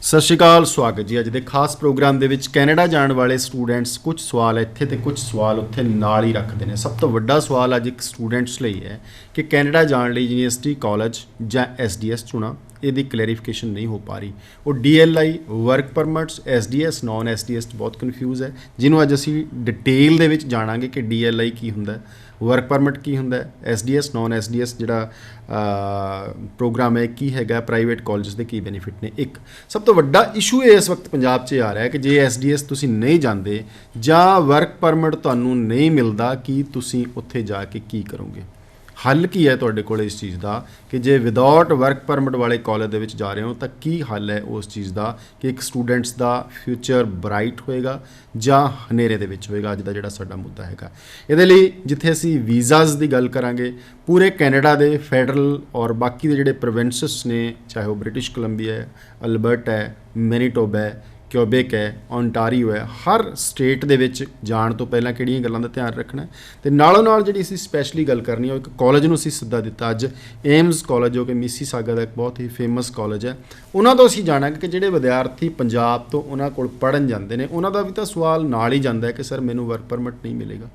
ਸਤਿ ਸ਼੍ਰੀ ਅਕਾਲ, ਸਵਾਗਤ ਜੀ ਅੱਜ ਦੇ ਖਾਸ ਪ੍ਰੋਗਰਾਮ ਦੇ ਵਿੱਚ। ਕੈਨੇਡਾ ਜਾਣ ਵਾਲੇ ਸਟੂਡੈਂਟਸ ਕੁਝ ਸਵਾਲ ਇੱਥੇ ਤੇ ਕੁਝ ਸਵਾਲ ਉੱਥੇ ਨਾਲ ਹੀ ਰੱਖਦੇ ਨੇ। ਸਭ ਤੋਂ ਵੱਡਾ ਸਵਾਲ ਅੱਜ ਇੱਕ ਸਟੂਡੈਂਟਸ ਲਈ ਹੈ ਕਿ ਕੈਨੇਡਾ ਜਾਣ ਲਈ ਯੂਨੀਵਰਸਿਟੀ, ਕਾਲਜ ਜਾਂ SDS ਚੁਣਾ, ਇਹਦੀ ਕਲੈਰੀਫਿਕੇਸ਼ਨ ਨਹੀਂ ਹੋ ਪਾ ਰਹੀ। ਉਹ DLI, work permits, SDS, non SDS ਬਹੁਤ ਕਨਫਿਊਜ਼ ਹੈ, ਜਿਹਨੂੰ ਅੱਜ ਅਸੀਂ ਡਿਟੇਲ ਦੇ ਵਿੱਚ ਜਾਣਾਂਗੇ ਕਿ DLI ਕੀ ਹੁੰਦਾ, ਵਰਕ ਪਰਮਿਟ ਕੀ ਹੁੰਦਾ, SDS, ਨੌਨ SDS ਜਿਹੜਾ ਪ੍ਰੋਗਰਾਮ ਹੈ ਕੀ ਹੈਗਾ, ਪ੍ਰਾਈਵੇਟ ਕਾਲਜਸ ਦੇ ਕੀ ਬੈਨੀਫਿਟ ਨੇ। ਇੱਕ ਸਭ ਤੋਂ ਵੱਡਾ ਇਸ਼ੂ ਇਹ ਇਸ ਵਕਤ ਪੰਜਾਬ 'ਚ ਆ ਰਿਹਾ ਹੈ ਕਿ ਜੇ SDS ਤੁਸੀਂ ਨਹੀਂ ਜਾਂਦੇ ਜਾਂ ਵਰਕ ਪਰਮਿਟ ਤੁਹਾਨੂੰ ਨਹੀਂ ਮਿਲਦਾ, ਕੀ ਤੁਸੀਂ ਉੱਥੇ ਜਾ ਕੇ ਕੀ ਕਰੋਗੇ? ਹੱਲ ਕੀ ਹੈ ਤੁਹਾਡੇ ਕੋਲ ਇਸ ਚੀਜ਼ ਦਾ ਕਿ ਜੇ ਵਿਦਆਊਟ ਵਰਕ ਪਰਮਿਟ ਵਾਲੇ ਕਾਲਜ ਦੇ ਵਿੱਚ ਜਾ ਰਹੇ ਹੋ ਤਾਂ ਕੀ ਹੱਲ ਹੈ ਉਸ ਚੀਜ਼ ਦਾ ਕਿ ਇੱਕ ਸਟੂਡੈਂਟਸ ਦਾ ਫਿਊਚਰ ਬਰਾਈਟ ਹੋਏਗਾ ਜਾਂ ਹਨੇਰੇ ਦੇ ਵਿੱਚ ਹੋਏਗਾ? ਅੱਜ ਦਾ ਜਿਹੜਾ ਸਾਡਾ ਮੁੱਦਾ ਹੈਗਾ ਇਹਦੇ ਲਈ, ਜਿੱਥੇ ਅਸੀਂ ਵੀਜ਼ਾਸ ਦੀ ਗੱਲ ਕਰਾਂਗੇ ਪੂਰੇ ਕੈਨੇਡਾ ਦੇ ਫੈਡਰਲ ਔਰ ਬਾਕੀ ਦੇ ਜਿਹੜੇ ਪ੍ਰੋਵਿੰਸਸ ਨੇ, ਚਾਹੇ ਉਹ ਬ੍ਰਿਟਿਸ਼ ਕੋਲੰਬੀਆ ਹੈ, ਅਲਬਰਟਾ ਹੈ, ਮੈਨੀਟੋਬਾ ਹੈ, ਕਿਊਬੈਕ ਹੈ, ਓਨਟਾਰੀਓ ਹੈ, ਹਰ ਸਟੇਟ ਦੇ ਵਿੱਚ ਜਾਣ ਤੋਂ ਪਹਿਲਾਂ ਕਿਹੜੀਆਂ ਗੱਲਾਂ ਦਾ ਧਿਆਨ ਰੱਖਣਾ ਹੈ। ਅਤੇ ਨਾਲੋਂ ਨਾਲ ਜਿਹੜੀ ਅਸੀਂ ਸਪੈਸ਼ਲੀ ਗੱਲ ਕਰਨੀ ਹੈ, ਉਹ ਇੱਕ ਕਾਲਜ ਨੂੰ ਅਸੀਂ ਸੱਦਾ ਦਿੱਤਾ ਅੱਜ, ਏਮਸ ਕਾਲਜ, ਜੋ ਕਿ ਮਿਸੀਸਾਗਾ ਦਾ ਇੱਕ ਬਹੁਤ ਹੀ ਫੇਮਸ ਕਾਲਜ ਹੈ। ਉਹਨਾਂ ਤੋਂ ਅਸੀਂ ਜਾਣਾਂਗੇ ਕਿ ਜਿਹੜੇ ਵਿਦਿਆਰਥੀ ਪੰਜਾਬ ਤੋਂ ਉਹਨਾਂ ਕੋਲ ਪੜ੍ਹਨ ਜਾਂਦੇ ਨੇ, ਉਹਨਾਂ ਦਾ ਵੀ ਤਾਂ ਸਵਾਲ ਨਾਲ ਹੀ ਜਾਂਦਾ ਹੈ ਕਿ ਸਰ ਮੈਨੂੰ ਵਰਕ ਪਰਮਿਟ ਨਹੀਂ ਮਿਲੇਗਾ।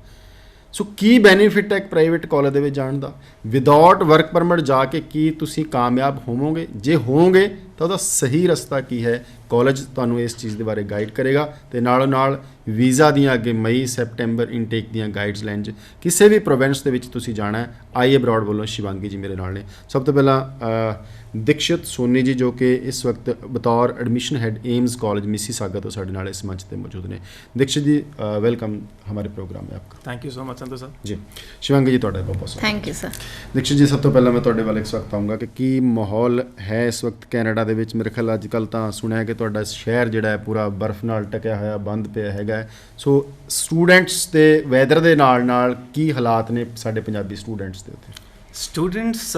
ਸੋ ਕੀ ਬੈਨੀਫਿਟ ਹੈ ਇੱਕ ਪ੍ਰਾਈਵੇਟ ਕਾਲਜ ਦੇ ਵਿੱਚ ਜਾਣ ਦਾ? ਵਿਦਆਊਟ ਵਰਕ ਪਰਮਿਟ ਜਾ ਕੇ ਕੀ ਤੁਸੀਂ ਕਾਮਯਾਬ ਹੋਵੋਗੇ? ਜੇ ਹੋਵੋਗੇ ਤਾਂ ਉਹਦਾ ਸਹੀ ਰਸਤਾ ਕੀ ਹੈ? ਕਾਲਜ ਤੁਹਾਨੂੰ ਇਸ ਚੀਜ਼ ਦੇ ਬਾਰੇ ਗਾਈਡ ਕਰੇਗਾ। ਅਤੇ ਨਾਲੋਂ ਨਾਲ ਵੀਜ਼ਾ ਦੀਆਂ ਅੱਗੇ ਮਈ ਸੈਪਟੈਂਬਰ ਇਨਟੇਕ ਦੀਆਂ ਗਾਈਡਸ ਲੈਣ 'ਚ ਕਿਸੇ ਵੀ ਪ੍ਰੋਵਿੰਸ ਦੇ ਵਿੱਚ ਤੁਸੀਂ ਜਾਣਾ ਹੈ। ਆਈ ਅਬਰੋਡ ਵੱਲੋਂ ਸ਼ਿਵਾਂਗੀ ਜੀ ਮੇਰੇ ਨਾਲ ਨੇ। ਸਭ ਤੋਂ ਪਹਿਲਾਂ ਦੀਕਸ਼ਿਤ ਸੋਨੀ ਜੀ, ਜੋ ਕਿ ਇਸ ਵਕਤ ਬਤੌਰ admission head AIIMS college Mississauga ਤੋਂ ਸਾਡੇ ਨਾਲ ਇਸ ਮੰਚ ਤੇ ਮੌਜੂਦ ਨੇ। ਦੀਕਸ਼ਿਤ ਜੀ, वेलकम हमारे प्रोग्राम में आपका। Thank you so much Santosh sir ji. Shivangi ji, ਤੁਹਾਡਾ ਬਹੁਤ ਬਹੁਤ ਥੈਂਕ ਯੂ ਸਰ। ਦੀਕਸ਼ਿਤ ਜੀ, ਸਭ ਤੋਂ ਪਹਿਲਾਂ ਮੈਂ ਤੁਹਾਡੇ ਵੱਲ ਇਸ ਵਕਤ ਆਊਂਗਾ ਕਿ ਕੀ ਮਾਹੌਲ ਹੈ ਇਸ ਵਕਤ ਕੈਨੇਡਾ ਦੇ ਵਿੱਚ? ਮੇਰੇ ਖਿਆਲ ਅੱਜ ਕੱਲ੍ਹ ਤਾਂ ਸੁਣਿਆ ਕਿ ਤੁਹਾਡਾ ਸ਼ਹਿਰ ਜਿਹੜਾ ਹੈ ਪੂਰਾ ਬਰਫ਼ ਨਾਲ ਢਕਿਆ ਹੋਇਆ, ਬੰਦ ਪਿਆ ਹੈਗਾ। ਸੋ ਸਟੂਡੈਂਟਸ ਦੇ ਵੈਦਰ ਦੇ ਨਾਲ ਕੀ ਹਾਲਾਤ ਨੇ ਸਾਡੇ ਪੰਜਾਬੀ ਸਟੂਡੈਂਟਸ ਦੇ ਉੱਤੇ? ਸਟੂਡੈਂਟਸ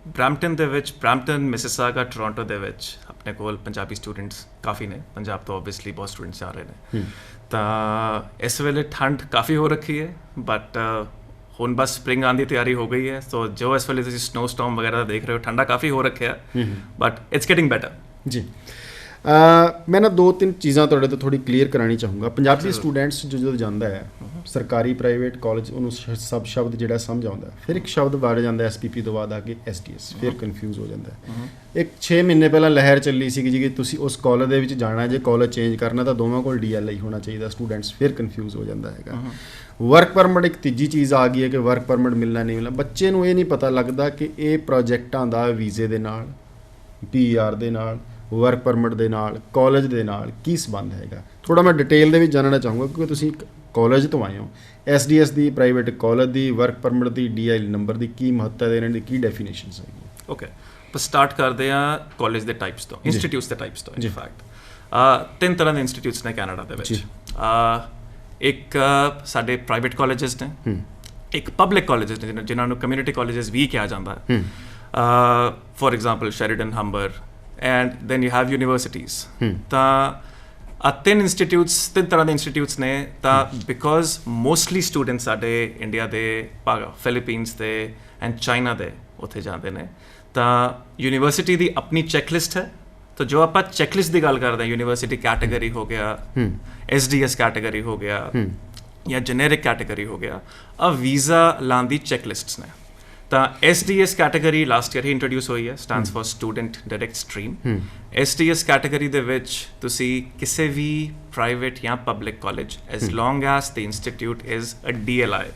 ਬਰੈਂਪਟਨ ਦੇ ਵਿੱਚ, ਬਰੈਂਪਟਨ, ਮਿਸੀਸਾਗਾ, ਟੋਰਾਂਟੋ ਦੇ ਵਿੱਚ ਆਪਣੇ ਕੋਲ ਪੰਜਾਬੀ ਸਟੂਡੈਂਟਸ ਕਾਫੀ ਨੇ। ਪੰਜਾਬ ਤੋਂ ਓਬਵੀਅਸਲੀ ਬਹੁਤ ਸਟੂਡੈਂਟਸ ਆ ਰਹੇ ਨੇ। ਤਾਂ ਇਸ ਵੇਲੇ ਠੰਡ ਕਾਫੀ ਹੋ ਰੱਖੀ ਹੈ, ਬਟ ਹੁਣ ਬਸ ਸਪਰਿੰਗ ਆਉਣ ਦੀ ਤਿਆਰੀ ਹੋ ਗਈ ਹੈ। ਸੋ ਜੋ ਇਸ ਵੇਲੇ ਤੁਸੀਂ ਸਨੋ ਸਟੋਰਮ ਵਗੈਰਾ ਦੇਖ ਰਹੇ ਹੋ, ਠੰਡਾ ਕਾਫੀ ਹੋ ਰੱਖਿਆ, ਬਟ ਇਟਸ ਗੈਟਿੰਗ ਬੈਟਰ। ਜੀ, ਮੈਂ ਨਾ ਦੋ ਤਿੰਨ ਚੀਜ਼ਾਂ ਤੁਹਾਡੇ ਤੋਂ ਥੋੜ੍ਹੀ ਕਲੀਅਰ ਕਰਾਉਣੀ ਚਾਹੂੰਗਾ। ਪੰਜਾਬੀ ਸਟੂਡੈਂਟਸ ਜਦੋਂ ਜਾਂਦਾ ਹੈ ਸਰਕਾਰੀ ਪ੍ਰਾਈਵੇਟ ਕਾਲਜ, ਉਹਨੂੰ ਸਭ ਸ਼ਬਦ ਜਿਹੜਾ ਸਮਝ ਆਉਂਦਾ, ਫਿਰ ਇੱਕ ਸ਼ਬਦ ਵੜ ਜਾਂਦਾ SPP ਤੋਂ ਬਾਅਦ ਆ ਕੇ SDS, ਫਿਰ ਕਨਫਿਊਜ਼ ਹੋ ਜਾਂਦਾ ਹੈ। ਇੱਕ 6 ਮਹੀਨੇ ਪਹਿਲਾਂ ਲਹਿਰ ਚੱਲੀ ਸੀਗੀ ਜੀ ਕਿ ਤੁਸੀਂ ਉਸ ਕਾਲਜ ਦੇ ਵਿੱਚ ਜਾਣਾ, ਜੇ ਕਾਲਜ ਚੇਂਜ ਕਰਨਾ ਤਾਂ ਦੋਵਾਂ ਕੋਲ DLI ਹੋਣਾ ਚਾਹੀਦਾ। ਸਟੂਡੈਂਟਸ ਫਿਰ ਕਨਫਿਊਜ਼ ਹੋ ਜਾਂਦਾ ਹੈਗਾ। ਵਰਕ ਪਰਮਿਟ ਇੱਕ ਤੀਜੀ ਚੀਜ਼ ਆ ਗਈ ਹੈ ਕਿ ਵਰਕ ਪਰਮਿਟ ਮਿਲਣਾ ਨਹੀਂ ਮਿਲਣਾ। ਬੱਚੇ ਨੂੰ ਇਹ ਨਹੀਂ ਪਤਾ ਲੱਗਦਾ ਕਿ ਇਹ ਪ੍ਰੋਜੈਕਟਾਂ ਦਾ ਵੀਜ਼ੇ ਦੇ ਨਾਲ, PR ਦੇ ਨਾਲ, ਵਰਕ ਪਰਮਿਟ ਦੇ ਨਾਲ, ਕਾਲਜ ਦੇ ਨਾਲ ਕੀ ਸੰਬੰਧ ਹੈਗਾ। ਥੋੜ੍ਹਾ ਮੈਂ ਡਿਟੇਲ ਦੇ ਵਿੱਚ ਜਾਣਨਾ ਚਾਹੂੰਗਾ ਕਿਉਂਕਿ ਤੁਸੀਂ ਇੱਕ ਕਾਲਜ ਤੋਂ ਆਏ ਹੋ। SDS ਦੀ, ਪ੍ਰਾਈਵੇਟ ਕਾਲਜ ਦੀ, ਵਰਕ ਪਰਮਿਟ ਦੀ, DLI ਨੰਬਰ ਦੀ ਕੀ ਮਹੱਤਤਾ ਹੈ, ਇਹਨਾਂ ਦੀ ਕੀ ਡੈਫੀਨੇਸ਼ਨਸ ਹੈਗੀਆਂ? ਓਕੇ, ਆਪਾਂ ਸਟਾਰਟ ਕਰਦੇ ਹਾਂ ਕਾਲਜ ਦੇ ਟਾਈਪਸ ਤੋਂ, ਇੰਸਟੀਟਿਊਟਸ ਦੇ ਟਾਈਪਸ ਤੋਂ। ਇਨ ਫੈਕਟ 3 ਤਰ੍ਹਾਂ ਦੇ ਇੰਸਟੀਟਿਊਟਸ ਨੇ ਕੈਨੇਡਾ ਦੇ ਵਿੱਚ। ਇੱਕ ਸਾਡੇ ਪ੍ਰਾਈਵੇਟ ਕਾਲਜਸ ਨੇ, ਇੱਕ ਪਬਲਿਕ ਕਾਲਜਸ ਨੇ ਜਿਨ੍ਹਾਂ ਨੂੰ ਕਮਿਊਨਿਟੀ ਕਾਲਜਸ ਵੀ ਕਿਹਾ ਜਾਂਦਾ ਹੈ। For example Sheridan, Humber, and then you have universities. ਤਾਂ ਤਿੰਨ ਤਰ੍ਹਾਂ ਦੇ ਇੰਸਟੀਟਿਊਟਸ ਨੇ। ਤਾਂ ਬਿਕੋਜ਼ ਮੋਸਟਲੀ ਸਟੂਡੈਂਟਸ ਸਾਡੇ ਇੰਡੀਆ ਦੇ, ਫਿਲੀਪੀਨਸ ਦੇ ਐਂਡ ਚਾਈਨਾ ਦੇ ਉੱਥੇ ਜਾਂਦੇ ਨੇ, ਤਾਂ ਯੂਨੀਵਰਸਿਟੀ ਦੀ ਆਪਣੀ ਚੈੱਕਲਿਸਟ ਹੈ। ਤਾਂ ਜੋ ਆਪਾਂ ਚੈੱਕਲਿਸਟ ਦੀ ਗੱਲ ਕਰਦੇ ਹਾਂ, ਯੂਨੀਵਰਸਿਟੀ ਕੈਟੇਗਰੀ ਹੋ ਗਿਆ, SDS ਕੈਟੇਗਰੀ ਹੋ ਗਿਆ, ਜਾਂ ਜੈਨੇਰਿਕ ਕੈਟੇਗਰੀ ਹੋ ਗਿਆ, ਆ ਵੀਜ਼ਾ ਲਾਉਣ ਦੀ ਚੈੱਕਲਿਸਟਸ ਨੇ। ਤਾਂ SDS ਕੈਟੇਗਰੀ ਲਾਸਟ ਈਅਰ ਹੀ ਇੰਟਰੋਡਿਊਸ ਹੋਈ ਹੈ, stands for student direct stream. SDS category ਦੇ ਵਿੱਚ ਤੁਸੀਂ ਕਿਸੇ ਵੀ ਪ੍ਰਾਈਵੇਟ ਜਾਂ public college, as long as the institute is a DLI।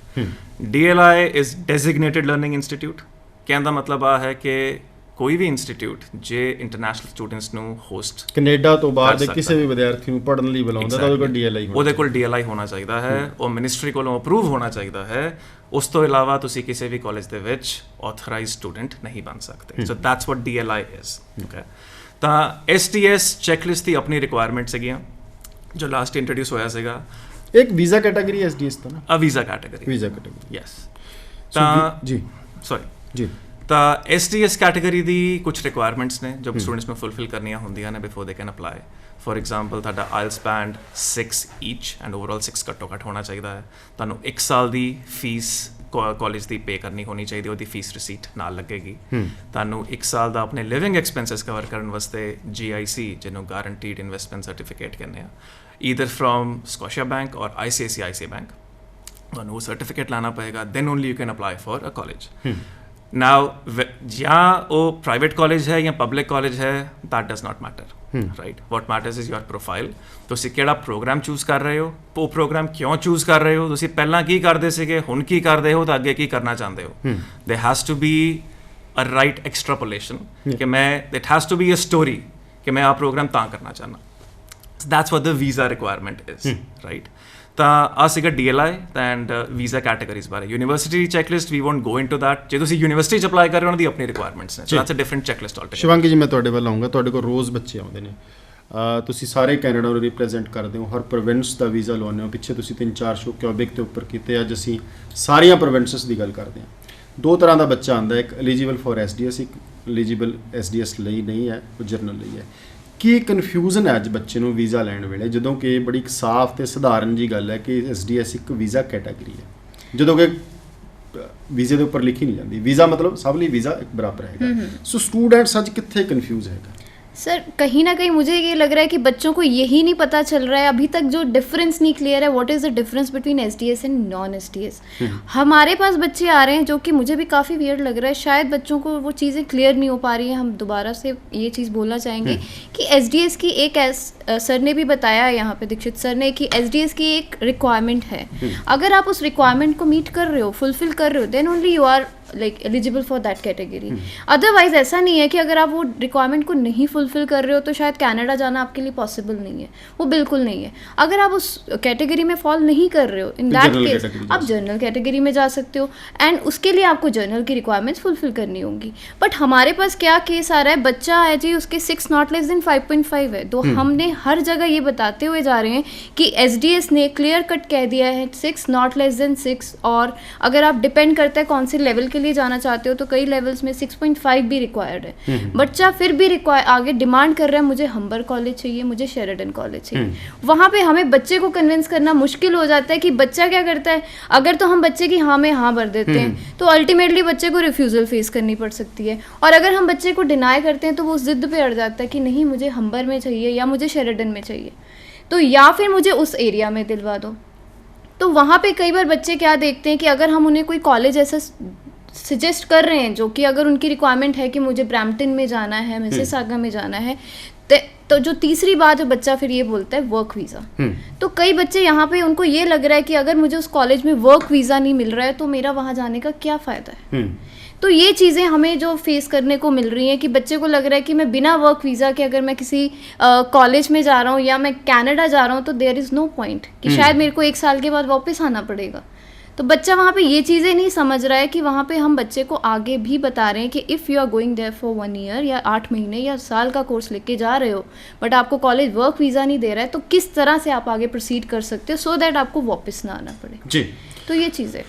DLI is designated learning institute. ਕਹਿਣ ਦਾ ਮਤਲਬ ਆ ਹੈ ਕਿ ਕੋਈ ਵੀ ਇੰਸਟੀਟਿਊਟ ਜੇ ਇੰਟਰਨੈਸ਼ਨਲ ਸਟੂਡੈਂਟਸ ਨੂੰ ਹੋਸਟ, ਕੈਨੇਡਾ ਤੋਂ ਬਾਹਰ ਦੇ ਕਿਸੇ ਵੀ ਵਿਦਿਆਰਥੀ ਨੂੰ ਪੜ੍ਹਨ ਲਈ ਬੁਲਾਉਂਦਾ ਤਾਂ ਉਹਦੇ ਕੋਲ DLI ਹੋਣਾ ਚਾਹੀਦਾ ਹੈ। ਉਹ ਮਿਨਿਸਟਰੀ ਕੋਲੋਂ ਅਪਰੂਵ ਹੋਣਾ ਚਾਹੀਦਾ ਹੈ। ਉਸ ਤੋਂ ਇਲਾਵਾ ਤੁਸੀਂ ਕਿਸੇ ਵੀ ਕਾਲਜ ਦੇ ਵਿੱਚ ਆਥੋਰਾਈਜ਼ਡ ਸਟੂਡੈਂਟ ਨਹੀਂ ਬਣ ਸਕਦੇ। So that's what DLI is. Okay, ਤਾਂ SDS ਚੈੱਕਲਿਸਟ ਦੀ ਆਪਣੀ ਰਿਕੁਆਇਰਮੈਂਟਸ ਹੈਗੀਆਂ ਜੋ ਲਾਸਟ ਇੰਟਰੋਡਿਊਸ ਹੋਇਆ ਸੀਗਾ। ਇੱਕ ਵੀਜ਼ਾ ਕੈਟਾਗਰੀ SDS ਤਾਂ ਨਾ, ਵੀਜ਼ਾ ਕੈਟਾਗਰੀ, ਯੈਸ। ਤਾਂ ਜੀ, ਸੌਰੀ ਜੀ, ਤਾਂ SDS ਕੈਟੇਗਰੀ ਦੀ ਕੁਝ ਰਿਕੁਆਇਰਮੈਂਟਸ ਨੇ ਜੋ ਸਟੂਡੈਂਟਸ ਨੂੰ ਫੁਲਫਿਲ ਕਰਨੀਆਂ ਹੁੰਦੀਆਂ ਨੇ before they can apply. For example, ਤੁਹਾਡਾ IELTS band 6 each and overall 6 ਘੱਟੋ ਘੱਟ ਹੋਣਾ ਚਾਹੀਦਾ ਹੈ। ਤੁਹਾਨੂੰ 1 ਸਾਲ ਦੀ ਫੀਸ ਕਾਲਜ ਦੀ ਪੇ ਕਰਨੀ ਹੋਣੀ ਚਾਹੀਦੀ, ਉਹਦੀ ਫੀਸ ਰਿਸੀਟ ਨਾਲ ਲੱਗੇਗੀ। ਤੁਹਾਨੂੰ 1 ਸਾਲ ਦਾ ਆਪਣੇ ਲਿਵਿੰਗ ਐਕਸਪੈਂਸਸ ਕਵਰ ਕਰਨ ਵਾਸਤੇ GIC, ਜਿਹਨੂੰ ਗਾਰੰਟੀਡ ਇਨਵੈਸਟਮੈਂਟ ਸਰਟੀਫਿਕੇਟ ਕਹਿੰਦੇ ਆ, ਈਦਰ ਫਰੋਮ ਸਕੋਸ਼ੀਆ ਬੈਂਕ ਔਰ ICICI ਬੈਂਕ, ਤੁਹਾਨੂੰ ਉਹ ਸਰਟੀਫਿਕੇਟ ਲਾਣਾ ਪਏਗਾ। Then only you can apply for a college. Now ਜਾਂ ਉਹ ਪ੍ਰਾਈਵੇਟ ਕਾਲਜ ਹੈ ਜਾਂ ਪਬਲਿਕ ਕਾਲਜ ਹੈ, that does not matter, right? What matters is your profile. ਤੁਸੀਂ ਕਿਹੜਾ ਪ੍ਰੋਗਰਾਮ ਚੂਜ਼ ਕਰ ਰਹੇ ਹੋ, ਉਹ ਪ੍ਰੋਗਰਾਮ ਕਿਉਂ ਚੂਜ਼ ਕਰ ਰਹੇ ਹੋ, ਤੁਸੀਂ ਪਹਿਲਾਂ ਕੀ ਕਰਦੇ ਸੀਗੇ, ਹੁਣ ਕੀ ਕਰਦੇ ਹੋ, ਤਾਂ ਅੱਗੇ ਕੀ ਕਰਨਾ ਚਾਹੁੰਦੇ ਹੋ। there has to be a right extrapolation ਕਿ ਮੈਂ it has to be a story ਕਿ ਮੈਂ ਆਹ ਪ੍ਰੋਗਰਾਮ ਤਾਂ ਕਰਨਾ ਚਾਹੁੰਦਾ। that's what the visa requirement is, right? ਤਾਂ ਆ ਸੀਗਾ DLI ਐਂਡ ਵੀਜ਼ਾ ਕੈਟਾਗਰੀਜ਼ ਬਾਰੇ। University checklist we won't go into that. ਜੇ ਤੁਸੀਂ ਯੂਨੀਵਰਸਿਟੀ 'ਚ ਅਪਲਾਈ ਕਰ ਰਹੇ ਹੋ, ਉਹਨਾਂ ਦੀ ਆਪਣੀ ਰਿਕੁਆਇਰਮੈਂਟਸ ਨੇ, so that's a different checklist altogether. Shivangi ji, ਮੈਂ ਤੁਹਾਡੇ ਵੱਲ ਆਉਂਗਾ। ਤੁਹਾਡੇ ਕੋਲ ਰੋਜ਼ ਬੱਚੇ ਆਉਂਦੇ ਨੇ, ਤੁਸੀਂ ਸਾਰੇ ਕੈਨੇਡਾ ਨੂੰ ਰਿਪਰੈਜ਼ੈਂਟ ਕਰਦੇ ਹੋ, ਹਰ ਪ੍ਰੋਵਿੰਸ ਦਾ ਵੀਜ਼ਾ ਲਵਾਉਂਦੇ ਹੋ। ਪਿੱਛੇ ਤੁਸੀਂ 3-4 ਸ਼ੋਅ ਕਿਊਬਿਕ ਦੇ ਉੱਪਰ ਕੀਤੇ, ਅੱਜ ਅਸੀਂ ਸਾਰੀਆਂ ਪ੍ਰੋਵਿੰਸਸ ਦੀ ਗੱਲ ਕਰਦੇ ਹਾਂ। 2 ਤਰ੍ਹਾਂ ਦਾ ਬੱਚਾ ਆਉਂਦਾ, ਇੱਕ ਐਲੀਜੀਬਲ ਫॉर SDS, ਇੱਕ ਐਲੀਜੀਬਲ SDS ਲਈ ਨਹੀਂ ਹੈ, ਉਹ ਜਰਨਲ ਲਈ ਹੈ। ਕੀ ਕਨਫਿਊਜ਼ਨ ਹੈ ਅੱਜ ਬੱਚੇ ਨੂੰ ਵੀਜ਼ਾ ਲੈਣ ਵੇਲੇ, ਜਦੋਂ ਕਿ ਬੜੀ ਇੱਕ ਸਾਫ਼ ਤੇ ਸਧਾਰਨ ਜੀ ਗੱਲ ਹੈ ਕਿ SDS ਇੱਕ ਵੀਜ਼ਾ ਕੈਟਾਗਰੀ ਹੈ, ਜਦੋਂ ਕਿ ਵੀਜ਼ੇ ਦੇ ਉੱਪਰ ਲਿਖੀ ਨਹੀਂ ਜਾਂਦੀ। ਵੀਜ਼ਾ ਮਤਲਬ ਸਭ ਲਈ ਵੀਜ਼ਾ ਇੱਕ ਬਰਾਬਰ ਹੈਗਾ। ਸੋ ਸਟੂਡੈਂਟਸ ਅੱਜ ਕਿੱਥੇ ਕਨਫਿਊਜ਼ ਹੈਗਾ? सर कहीं ना कहीं मुझे ये लग रहा है कि बच्चों को यही नहीं पता चल रहा है अभी तक, जो डिफरेंस नहीं क्लियर है, what is the difference between SDS and non SDS। हमारे पास बच्चे आ रहे हैं जो कि मुझे भी काफ़ी वियर्ड लग रहा है, शायद बच्चों को वो चीज़ें क्लियर नहीं हो पा रही हैं। हम दोबारा से ये चीज़ बोलना चाहेंगे कि SDS की एक सर ने भी बताया है यहाँ पे, दीक्षित सर ने, कि SDS की एक रिक्वायरमेंट है। अगर आप उस रिक्वायरमेंट को मीट कर रहे हो, फुलफिल कर रहे हो, then only you are like eligible for that category. Otherwise ऐसा नहीं है कि अगर आप वो रिक्वायरमेंट को नहीं फुलफिल कर रहे हो तो शायद कनाडा जाना आपके लिए पॉसिबल नहीं है, वो बिल्कुल नहीं है। अगर आप उस कैटेगरी में फॉल नहीं कर रहे हो, इन दैट केस आप जनरल कैटेगरी में जा सकते हो, एंड उसके लिए आपको जनरल की रिक्वायरमेंट्स फुलफिल करनी होंगी। बट हमारे पास क्या केस आ रहा है, बच्चा है जी, उसके 6 नॉट लेस देन 5.5 है, तो हमने हर जगह ये बताते हुए जा रहे हैं कि SDS ने क्लियर कट कह दिया है 6 नॉट लेस देन 6, और अगर आप डिपेंड करता है कौन से लेवल के लिए जाना चाहते हो, तो कई लेवल्स में 6.5 भी रिक्वायर्ड है। बच्चा फिर भी आगे डिमांड कर रहा है, मुझे हम्बर कॉलेज चाहिए, मुझे शेरिडन कॉलेज चाहिए। वहाँ पे हमें बच्चे को कन्विंस करना मुश्किल हो जाता है कि बच्चा क्या करता है। अगर तो हम बच्चे की हाँ में हाँ भर देते हैं तो अल्टीमेटली बच्चे को रिफ्यूज़ल फेस करनी पड़ सकती है, और अगर हम बच्चे को डिनाई करते हैं तो वो जिद पे अड़ जाता है कि नहीं मुझे हम्बर में चाहिए या मुझे शेरिडन में चाहिए, तो या फिर मुझे उस एरिया में दिलवा दो। तो वहाँ पे कई बार बच्चे क्या देखते हैं कि अगर हम उन्हें कोई कॉलेज ऐसा सजेस्ट कर रहे हैं जो कि अगर उनकी रिक्वायरमेंट है कि मुझे ब्रैम्पटन में जाना है, मिसिसागा में जाना है, तो जो तीसरी बात जो बच्चा फिर ये बोलता है वर्क वीज़ा। तो कई बच्चे यहाँ पे उनको ये लग रहा है कि अगर मुझे उस कॉलेज में वर्क वीज़ा नहीं मिल रहा है तो मेरा वहाँ जाने का क्या फ़ायदा है। तो ये चीज़ें हमें जो फेस करने को मिल रही हैं कि बच्चे को लग रहा है कि मैं बिना वर्क वीज़ा के अगर मैं किसी कॉलेज में जा रहा हूँ या मैं कनाडा जा रहा हूँ तो देयर इज़ नो पॉइंट, कि शायद मेरे को 1 साल के बाद वापस आना पड़ेगा। तो बच्चा वहाँ पे ये चीज़ें नहीं समझ रहा है कि वहाँ पे हम बच्चे को आगे भी बता रहे हैं कि if you are going there for 1 year या 8 महीने या साल का कोर्स लेके जा रहे हो, बट आपको कॉलेज वर्क वीज़ा नहीं दे रहा है, तो किस तरह से आप आगे प्रोसीड कर सकते हो सो दैट आपको वापस ना आना पड़े जी। तो ये चीज़ें।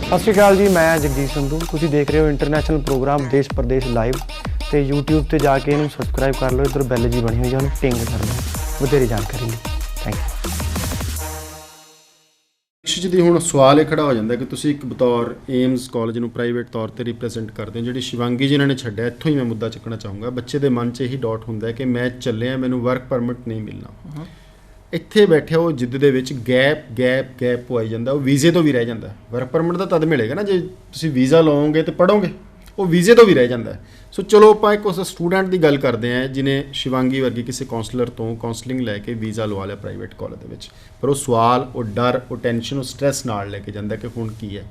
ਸਤਿ ਸ਼੍ਰੀ ਅਕਾਲ ਜੀ, ਮੈਂ ਜਗਦੀਸ਼ ਸੰਧੂ। ਤੁਸੀਂ ਦੇਖ ਰਹੇ ਹੋ ਇੰਟਰਨੈਸ਼ਨਲ ਪ੍ਰੋਗਰਾਮ ਦੇਸ਼ ਪ੍ਰਦੇਸ਼ ਲਾਈਵ, ਤੇ YouTube ਤੇ ਜਾ ਕੇ ਇਹਨੂੰ ਸਬਸਕ੍ਰਾਈਬ ਕਰ ਲਓ। ਇੱਧਰ ਬੈਲ ਜੀ ਬਣੀ ਹੋਈ ਹੈ, ਉਹਨੂੰ ਟਿੰਗ ਕਰ ਲਓ ਵਧੇਰੇ ਜਾਣਕਾਰੀ ਲਈ। Thank you. ਜੀ ਹੁਣ ਸਵਾਲ ਇਹ ਖੜਾ ਹੋ ਜਾਂਦਾ ਕਿ ਤੁਸੀਂ ਇੱਕ ਬਤੌਰ ਏਮਸ ਕਾਲਜ ਨੂੰ ਪ੍ਰਾਈਵੇਟ ਤੌਰ ਤੇ ਰਿਪਰੈਜ਼ੈਂਟ ਕਰਦੇ ਹੋ, ਜਿਹੜੀ ਸ਼ਿਵਾਂਗੀ ਜੀ ਨੇ ਛੱਡਿਆ, ਇੱਥੋਂ ਹੀ ਮੈਂ ਮੁੱਦਾ ਚੱਕਣਾ ਚਾਹੂੰਗਾ। ਬੱਚੇ ਦੇ ਮਨ 'ਚ ਇਹੀ ਡਾਊਟ ਹੁੰਦਾ ਹੈ ਕਿ ਮੈਂ ਚੱਲਿਆ, ਮੈਨੂੰ ਵਰਕ ਪਰਮਿਟ ਨਹੀਂ ਮਿਲਣਾ। ਇੱਥੇ ਬੈਠਿਆ ਉਹ ਜਿੱਦ ਦੇ ਵਿੱਚ ਗੈਪ ਪਵਾਈ ਜਾਂਦਾ, ਉਹ ਵੀਜ਼ੇ ਤੋਂ ਵੀ ਰਹਿ ਜਾਂਦਾ। ਵਰਕ ਪਰਮਿਟ ਤਾਂ ਤਦ ਮਿਲੇਗਾ ਨਾ ਜੇ ਤੁਸੀਂ ਵੀਜ਼ਾ ਲਓਗੇ ਤੇ ਪੜ੍ਹੋਗੇ, ਉਹ ਵੀਜ਼ੇ ਤੋਂ ਵੀ ਰਹਿ ਜਾਂਦਾ। ਸੋ ਚਲੋ ਆਪਾਂ ਇੱਕ ਉਸ ਸਟੂਡੈਂਟ ਦੀ ਗੱਲ ਕਰਦੇ ਹਾਂ ਜਿਹਨੇ ਸ਼ਿਵਾਂਗੀ ਵਰਗੀ ਕਿਸੇ ਕਾਉਂਸਲਰ ਤੋਂ ਕਾਉਂਸਲਿੰਗ ਲੈ ਕੇ ਵੀਜ਼ਾ ਲਵਾ ਲਿਆ ਪ੍ਰਾਈਵੇਟ ਕਾਲਜ ਦੇ ਵਿੱਚ, ਪਰ ਉਹ ਸਵਾਲ, ਉਹ ਡਰ, ਉਹ ਟੈਨਸ਼ਨ, ਉਹ ਸਟ੍ਰੈਸ ਨਾਲ ਲੈ ਕੇ ਜਾਂਦਾ ਕਿ ਹੁਣ ਕੀ ਹੈ,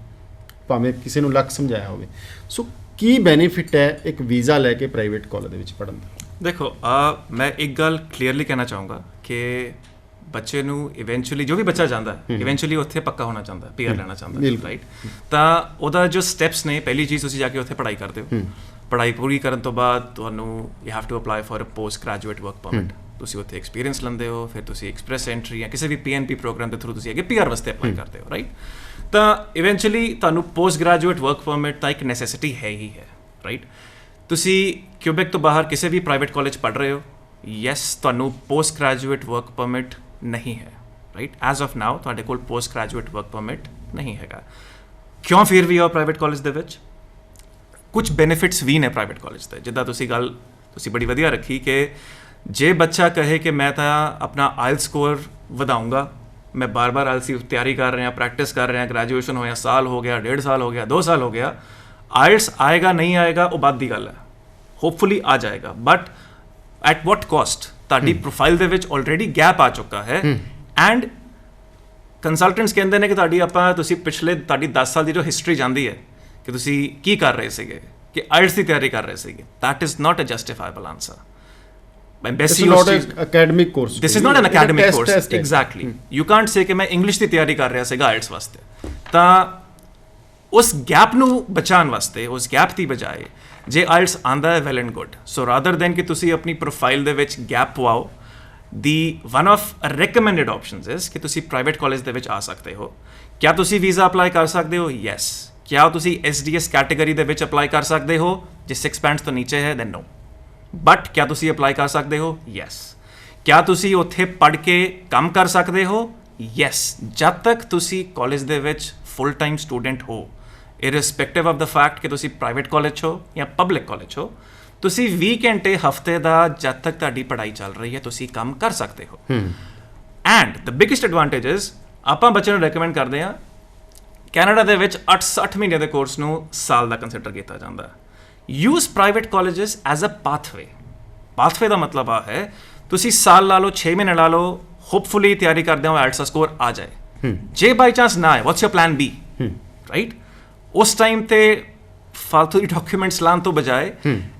ਭਾਵੇਂ ਕਿਸੇ ਨੂੰ ਲੱਖ ਸਮਝਾਇਆ ਹੋਵੇ। ਸੋ ਕੀ ਬੈਨੀਫਿਟ ਹੈ ਇੱਕ ਵੀਜ਼ਾ ਲੈ ਕੇ ਪ੍ਰਾਈਵੇਟ ਕਾਲਜ ਦੇ ਵਿੱਚ ਪੜ੍ਹਨ ਦਾ? ਦੇਖੋ, ਮੈਂ ਇੱਕ ਗੱਲ ਕਲੀਅਰਲੀ ਕਹਿਣਾ ਚਾਹੂੰਗਾ ਕਿ ਬੱਚੇ ਨੂੰ ਇਵੈਂਚੁਅਲੀ, ਜੋ ਵੀ ਬੱਚਾ ਜਾਂਦਾ ਹੈ ਇਵੈਂਚੁਅਲੀ ਉੱਥੇ ਪੱਕਾ ਹੋਣਾ ਚਾਹੁੰਦਾ, PR ਲੈਣਾ ਚਾਹੁੰਦਾ, ਰਾਈਟ। ਤਾਂ ਉਹਦਾ ਜੋ ਸਟੈਪਸ ਨੇ, ਪਹਿਲੀ ਚੀਜ਼ ਤੁਸੀਂ ਜਾ ਕੇ ਉੱਥੇ ਪੜ੍ਹਾਈ ਕਰਦੇ ਹੋ। ਪੜ੍ਹਾਈ ਪੂਰੀ ਕਰਨ ਤੋਂ ਬਾਅਦ ਤੁਹਾਨੂੰ you have to apply for a post graduate work permit. ਤੁਸੀਂ ਉੱਥੇ ਐਕਸਪੀਰੀਅੰਸ ਲੈਂਦੇ ਹੋ, ਫਿਰ ਤੁਸੀਂ ਐਕਸਪ੍ਰੈਸ ਐਂਟਰੀ ਜਾਂ ਕਿਸੇ ਵੀ PNP ਪ੍ਰੋਗਰਾਮ ਦੇ ਥਰੂ ਤੁਸੀਂ ਅੱਗੇ PR ਵਾਸਤੇ ਅਪਲਾਈ ਕਰਦੇ ਹੋ, ਰਾਈਟ। ਤਾਂ ਇਵੈਂਚੁਅਲੀ ਤੁਹਾਨੂੰ ਪੋਸਟ ਗ੍ਰੈਜੂਏਟ ਵਰਕ ਪਰਮਿਟ ਤਾਂ ਇੱਕ ਨੈਸੈਸਿਟੀ ਹੈ ਹੀ ਹੈ, ਰਾਈਟ। ਤੁਸੀਂ ਕਿਊਬੈਕ ਤੋਂ ਬਾਹਰ ਕਿਸੇ ਵੀ ਪ੍ਰਾਈਵੇਟ ਕਾਲਜ ਪੜ੍ਹ ਰਹੇ ਹੋ, ਯੈਸ, ਤੁਹਾਨੂੰ ਪੋਸਟ ਗ੍ਰੈਜੂਏਟ ਵਰਕ ਪਰਮਿਟ ਨਹੀਂ ਹੈ, ਰਾਈਟ। ਐਜ਼ ਆਫ ਨਾਓ ਤੁਹਾਡੇ ਕੋਲ ਪੋਸਟ ਗ੍ਰੈਜੂਏਟ ਵਰਕ ਪਰਮਿਟ ਨਹੀਂ ਹੈਗਾ। ਕਿਉਂ ਫਿਰ ਵੀ ਆਓ ਪ੍ਰਾਈਵੇਟ ਕਾਲਜ ਦੇ ਵਿੱਚ? ਕੁਝ ਬੈਨੀਫਿਟਸ ਵੀ ਨੇ ਪ੍ਰਾਈਵੇਟ ਕਾਲਜ ਦੇ, ਜਿੱਦਾਂ ਤੁਸੀਂ ਬੜੀ ਵਧੀਆ ਰੱਖੀ ਕਿ ਜੇ ਬੱਚਾ ਕਹੇ ਕਿ ਮੈਂ ਤਾਂ ਆਪਣਾ ਆਇਲਸ ਸਕੋਰ ਵਧਾਊਂਗਾ, ਮੈਂ ਬਾਰ-ਬਾਰ ਆਇਲਸ ਦੀ ਤਿਆਰੀ ਕਰ ਰਿਹਾ, ਪ੍ਰੈਕਟਿਸ ਕਰ ਰਿਹਾ, ਗ੍ਰੈਜੂਏਸ਼ਨ ਹੋਇਆ, ਸਾਲ ਹੋ ਗਿਆ, 1.5 ਸਾਲ ਹੋ ਗਿਆ, 2 ਸਾਲ ਹੋ ਗਿਆ, ਆਇਲਸ ਆਏਗਾ ਨਹੀਂ ਆਏਗਾ ਉਹ ਬਾਅਦ ਦੀ ਗੱਲ ਹੈ, ਹੋਪਫੁਲੀ ਆ ਜਾਏਗਾ, ਬਟ ਐਟ ਵਾਟ ਕੋਸਟ? ਤੁਹਾਡੀ ਪ੍ਰੋਫਾਈਲ ਦੇ ਵਿੱਚ ਆਲਰੇਡੀ ਗੈਪ ਆ ਚੁੱਕਾ ਹੈ, ਐਂਡ ਕੰਸਲਟੈਂਟਸ ਕਹਿੰਦੇ ਨੇ ਕਿ ਤੁਸੀਂ ਤੁਹਾਡੀ 10 ਸਾਲ ਦੀ ਜੋ ਹਿਸਟਰੀ ਜਾਂਦੀ ਹੈ ਕਿ ਤੁਸੀਂ ਕੀ ਕਰ ਰਹੇ ਸੀਗੇ, ਕਿ ਆਇਲਸ ਦੀ ਤਿਆਰੀ ਕਰ ਰਹੇ ਸੀਗੇ, that is not a justifiable answer. It's not an academic course. This is not an academic course. Exactly. You can't say ਕਿ ਮੈਂ ਇੰਗਲਿਸ਼ ਦੀ ਤਿਆਰੀ ਕਰ ਰਿਹਾ ਸੀਗਾ ਆਇਲਸ ਵਾਸਤੇ। ਤਾਂ ਉਸ ਗੈਪ ਨੂੰ ਬਚਾਉਣ ਵਾਸਤੇ, ਉਸ ਗੈਪ ਦੀ ਬਜਾਏ ਜੇ ਆਇਲਸ ਆਂਦਾ ਹੈ well and good, so rather than ਕਿ ਤੁਸੀਂ ਆਪਣੀ ਪ੍ਰੋਫਾਈਲ ਦੇ ਵਿੱਚ gap ਪਵਾਓ, the one of recommended options is ਕਿ ਤੁਸੀਂ ਪ੍ਰਾਈਵੇਟ ਕਾਲਜ ਦੇ ਵਿੱਚ ਆ ਸਕਦੇ ਹੋ। ਕਿਆ ਤੁਸੀਂ ਵੀਜ਼ਾ ਅਪਲਾਈ ਕਰ ਸਕਦੇ ਹੋ? ਯੈਸ। ਕਿਆ ਤੁਸੀਂ SDS ਕੈਟੇਗਰੀ ਦੇ ਵਿੱਚ ਅਪਲਾਈ ਕਰ ਸਕਦੇ ਹੋ ਜੇ 6 ਬੈਂਡਸ ਤੋਂ ਨੀਚੇ ਹੈ? Then no. ਬਟ ਕਿਆ ਤੁਸੀਂ ਅਪਲਾਈ ਕਰ ਸਕਦੇ ਹੋ? ਯੈਸ। ਕਿਆ ਤੁਸੀਂ ਉੱਥੇ ਪੜ੍ਹ ਕੇ ਕੰਮ ਕਰ ਸਕਦੇ ਹੋ? ਯੈਸ, ਜਦ ਤੱਕ ਤੁਸੀਂ ਕਾਲਜ ਦੇ ਵਿੱਚ ਫੁੱਲ ਟਾਈਮ ਸਟੂਡੈਂਟ ਹੋ, ਇਰਰਿਸਪੈਕਟਿਵ ਆਫ ਦਾ ਫੈਕਟ ਕਿ ਤੁਸੀਂ ਪ੍ਰਾਈਵੇਟ ਕਾਲਜ ਹੋ ਜਾਂ ਪਬਲਿਕ ਕਾਲਜ ਹੋ, ਤੁਸੀਂ 20 ਘੰਟੇ ਹਫਤੇ ਦਾ ਜਦ ਤੱਕ ਤੁਹਾਡੀ ਪੜ੍ਹਾਈ ਚੱਲ ਰਹੀ ਹੈ ਤੁਸੀਂ ਕੰਮ ਕਰ ਸਕਦੇ ਹੋ। And the biggest advantage is ਆਪਾਂ ਬੱਚਿਆਂ ਨੂੰ ਰეკਮੈਂਡ ਕਰਦੇ ਹਾਂ, ਕੈਨੇਡਾ ਦੇ ਵਿੱਚ 8 ਮਹੀਨੇ ਦੇ ਕੋਰਸ ਨੂੰ ਸਾਲ ਦਾ ਕੰਸੀਡਰ ਕੀਤਾ ਜਾਂਦਾ ਹੈ। Use private colleges as a pathway ਦਾ ਮਤਲਬ ਆ ਹੈ ਤੁਸੀਂ ਸਾਲ ਲਾ ਲਓ, 6 ਮਹੀਨੇ ਲਾ ਲਓ, ਹੋਪਫੁਲੀ ਤਿਆਰੀ ਕਰਦੇ ਹੋ ਆਇਲਟਸ ਦਾ ਸਕੋਰ ਆ ਜਾਏ। ਜੇ ਬਾਈ ਚਾਂਸ ਨਾ ਆਏ, what's your plan B? Right, ਉਸ ਟਾਈਮ ਤੇ ਫਾਲਤੂ ਦੀ ਡਾਕੂਮੈਂਟਸ ਲਾਉਣ ਤੋਂ ਬਜਾਏ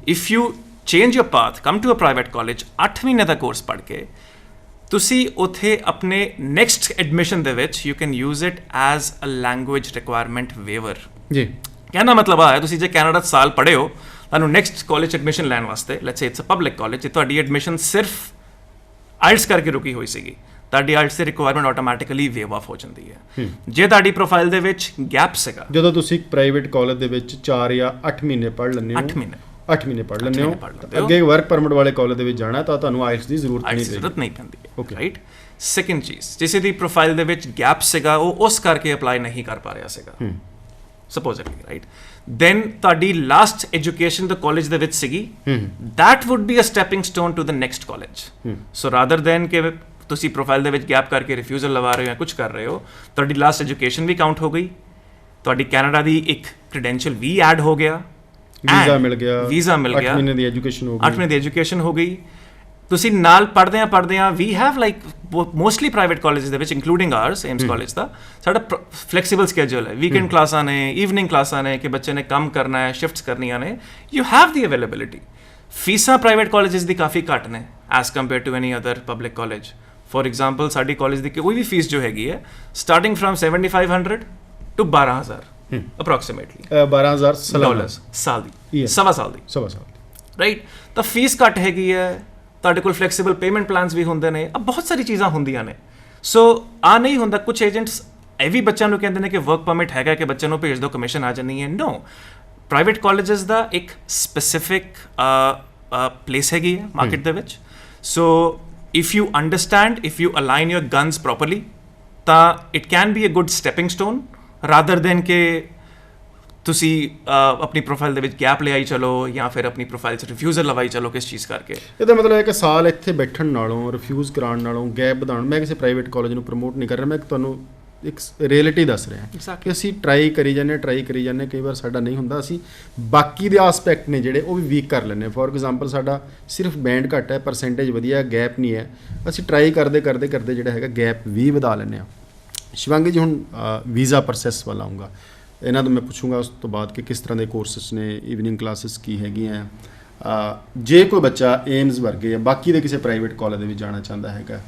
if you change your path, come to a private college, 8 ਮਹੀਨੇ ਦਾ ਕੋਰਸ ਪੜ੍ਹ ਕੇ ਤੁਸੀਂ ਉੱਥੇ ਆਪਣੇ ਨੈਕਸਟ ਐਡਮਿਸ਼ਨ ਦੇ ਵਿੱਚ you can use it as a language requirement waiver. ਜੀ, ਕਹਿਣ ਦਾ ਮਤਲਬ ਆ ਹੈ ਤੁਸੀਂ ਜੇ ਕੈਨੇਡਾ ਸਾਲ ਪੜ੍ਹੇ ਹੋ, ਤੁਹਾਨੂੰ ਨੈਕਸਟ ਕਾਲਜ ਐਡਮਿਸ਼ਨ ਲੈਣ ਵਾਸਤੇ, let's say it's a public college, ਜੇ ਤੁਹਾਡੀ ਐਡਮਿਸ਼ਨ ਸਿਰਫ ਆਇਲਟਸ ਕਰਕੇ ਰੁਕੀ ਹੋਈ ਸੀਗੀ, ਤੁਹਾਡੀ IELTS the requirement automatically wave of ਹੋ ਜਾਂਦੀ ਹੈ। ਜੇ ਤੁਹਾਡੀ ਪ੍ਰੋਫਾਈਲ ਦੇ ਵਿੱਚ ਗੈਪ ਸੀਗਾ, ਜਦੋਂ ਤੁਸੀਂ ਪ੍ਰਾਈਵੇਟ ਕਾਲਜ ਦੇ ਵਿੱਚ 4 ਜਾਂ 8 ਮਹੀਨੇ ਪੜ੍ਹ ਲੈਂਦੇ ਹੋ, 8 ਮਹੀਨੇ ਪੜ੍ਹ ਲੈਂਦੇ ਹੋ, ਅੱਗੇ ਵਰਕ ਪਰਮਿਟ ਵਾਲੇ ਕਾਲਜ ਦੇ ਵਿੱਚ ਜਾਣਾ ਤਾਂ ਤੁਹਾਨੂੰ ਆਇਲਟਸ ਦੀ ਜ਼ਰੂਰਤ ਨਹੀਂ ਪੈਂਦੀ। Okay, right. ਸੈਕੰਡ ਚੀਜ਼, ਜਿਸ ਦੀ ਪ੍ਰੋਫਾਈਲ ਦੇ ਵਿੱਚ ਗੈਪ ਸੀਗਾ ਉਹ ਉਸ ਕਰਕੇ ਅਪਲਾਈ ਨਹੀਂ ਕਰ ਪਾ ਰਿਹਾ ਸੀਗਾ ਸਪੋਜ਼ਲੀ, ਰਾਈਟ, ਦੈਨ ਤੁਹਾਡੀ ਲਾਸਟ ਐਜੂਕੇਸ਼ਨ ਦਾ ਕਾਲਜ ਦੇ ਵਿੱਚ ਸੀਗੀ, that would be a stepping stone to the next college. So rather than ਕਿ ਤੁਸੀਂ ਪ੍ਰੋਫਾਈਲ ਦੇ ਵਿੱਚ ਗੈਪ ਕਰਕੇ ਰਿਫਿਊਜ਼ਲ ਲਵਾ ਰਹੇ ਹੋ ਜਾਂ ਕੁਝ ਕਰ ਰਹੇ ਹੋ, ਤੁਹਾਡੀ ਲਾਸਟ ਐਜੂਕੇਸ਼ਨ ਵੀ ਕਾਊਂਟ ਹੋ ਗਈ, ਤੁਹਾਡੀ ਕੈਨੇਡਾ ਦੀ ਇੱਕ ਕ੍ਰੈਡੈਂਸ਼ੀਅਲ ਵੀ ਐਡ ਹੋ ਗਿਆ, ਵੀਜ਼ਾ ਮਿਲ ਗਿਆ, 8 ਮਹੀਨੇ ਦੀ ਐਜੂਕੇਸ਼ਨ ਹੋ ਗਈ, 8 ਮਹੀਨੇ ਦੀ ਐਜੂਕੇਸ਼ਨ ਹੋ ਗਈ। ਤੁਸੀਂ ਨਾਲ ਪੜ੍ਹਦਿਆਂ ਵੀ have like mostly private colleges ਦੇ ਵਿੱਚ ਇੰਕਲੂਡਿੰਗ ਆਰਸ, ਏਮਸ ਕਾਲਜ ਦਾ ਸਾਡਾ ਫਲੈਕਸੀਬਲ ਸਕੇਜੂਲ ਹੈ, ਵੀਕਐਂਡ ਕਲਾਸਾਂ ਨੇ, ਈਵਨਿੰਗ ਕਲਾਸਾਂ ਨੇ ਕਿ ਬੱਚੇ ਨੇ ਕੰਮ ਕਰਨਾ ਹੈ, ਸ਼ਿਫਟਸ ਕਰਨੀਆਂ ਨੇ, ਯੂ ਹੈਵ ਦੀ ਅਵੇਲੇਬਿਲਿਟੀ। ਫੀਸਾਂ ਪ੍ਰਾਈਵੇਟ ਕਾਲਜਸ ਦੀ ਕਾਫੀ ਘੱਟ ਨੇ as compare to any other public college. For example ਸਾਡੀ ਕਾਲਜ ਦੀ ਕੋਈ ਵੀ ਫੀਸ ਜੋ ਹੈਗੀ ਹੈ ਸਟਾਰਟਿੰਗ ਫਰਮ $7,500 to $12,000 ਅਪਰੋਕਸੀਮੇਟਲੀ, $12,000 ਸਾਲ ਦੀ, ਸਵਾ ਸਾਲ ਦੀ, ਰਾਈਟ। ਤਾਂ ਫੀਸ ਘੱਟ ਹੈਗੀ ਹੈ, ਤੁਹਾਡੇ ਕੋਲ ਫਲੈਕਸੀਬਲ ਪੇਮੈਂਟ ਪਲਾਨਸ ਵੀ ਹੁੰਦੇ ਨੇ, ਬਹੁਤ ਸਾਰੀ ਚੀਜ਼ਾਂ ਹੁੰਦੀਆਂ ਨੇ। ਸੋ ਆ ਨਹੀਂ ਹੁੰਦਾ, ਕੁਝ ਏਜੰਟਸ ਇਹ ਵੀ ਬੱਚਿਆਂ ਨੂੰ ਕਹਿੰਦੇ ਨੇ ਕਿ ਵਰਕ ਪਰਮਿਟ ਹੈਗਾ ਕਿ ਬੱਚੇ ਨੂੰ ਭੇਜ ਦਿਓ, ਕਮਿਸ਼ਨ ਆ ਜਾਣੀ ਹੈ। ਨੋ, ਪ੍ਰਾਈਵੇਟ ਕਾਲਜਸ ਦਾ ਇੱਕ ਸਪੈਸੀਫਿਕ ਪਲੇਸ ਹੈਗੀ ਹੈ ਮਾਰਕੀਟ ਦੇ ਵਿੱਚ। So if you understand, if you align your guns properly, ਤਾਂ it can be a good stepping stone rather than ਕਿ ਤੁਸੀਂ ਆਪਣੀ ਪ੍ਰੋਫਾਈਲ ਦੇ ਵਿੱਚ ਗੈਪ ਲਿਆਈ ਚਲੋ ਜਾਂ ਫਿਰ ਆਪਣੀ ਪ੍ਰੋਫਾਈਲ 'ਚ ਰਿਫਿਊਜ਼ਲ ਲਵਾਈ ਚਲੋ ਕਿਸ ਚੀਜ਼ ਕਰਕੇ। ਇਹਦਾ ਮਤਲਬ ਹੈ ਕਿ ਸਾਲ ਇੱਥੇ ਬੈਠਣ ਨਾਲੋਂ, ਰਿਫਿਊਜ਼ ਕਰਾਉਣ ਨਾਲੋਂ, ਗੈਪ ਵਧਾਉਣ, ਮੈਂ ਕਿਸੇ ਪ੍ਰਾਈਵੇਟ ਕਾਲਜ ਨੂੰ ਪ੍ਰਮੋਟ ਨਹੀਂ ਕਰ ਰਿਹਾ, ਮੈਂ ਤੁਹਾਨੂੰ ਇੱਕ ਰਿਐਲਿਟੀ ਦੱਸ ਰਿਹਾ ਕਿ ਅਸੀਂ ਟਰਾਈ ਕਰੀ ਜਾਂਦੇ, ਕਈ ਵਾਰ ਸਾਡਾ ਨਹੀਂ ਹੁੰਦਾ, ਅਸੀਂ ਬਾਕੀ ਦੇ ਆਸਪੈਕਟ ਨੇ ਜਿਹੜੇ ਉਹ ਵੀ ਵੀਕ ਕਰ ਲੈਂਦੇ ਹਾਂ। ਫੋਰ ਐਗਜ਼ਾਮਪਲ ਸਾਡਾ ਸਿਰਫ ਬੈਂਡ ਘੱਟ ਹੈ, ਪਰਸੈਂਟੇਜ ਵਧੀਆ, ਗੈਪ ਨਹੀਂ ਹੈ, ਅਸੀਂ ਟਰਾਈ ਕਰਦੇ ਜਿਹੜਾ ਹੈਗਾ ਗੈਪ ਵੀ ਵਧਾ ਲੈਂਦੇ ਹਾਂ। ਸ਼ਿਵਾਂਗੀ ਜੀ, ਹੁਣ ਵੀਜ਼ਾ ਪ੍ਰੋਸੈਸ ਵੱਲ ਆਊਂਗਾ, ਇਹਨਾਂ ਤੋਂ ਮੈਂ ਪੁੱਛੂੰਗਾ ਉਸ ਤੋਂ ਬਾਅਦ ਕਿ ਕਿਸ ਤਰ੍ਹਾਂ ਦੇ ਕੋਰਸਿਸ ਨੇ, ਈਵਨਿੰਗ ਕਲਾਸਿਸ ਕੀ ਹੈਗੀਆਂ। ਜੇ ਕੋਈ ਬੱਚਾ ਏਮਸ ਵਰਗੇ ਜਾਂ ਬਾਕੀ ਦੇ ਕਿਸੇ ਪ੍ਰਾਈਵੇਟ ਕਾਲਜ ਦੇ ਵਿੱਚ ਜਾਣਾ ਚਾਹੁੰਦਾ ਹੈਗਾ,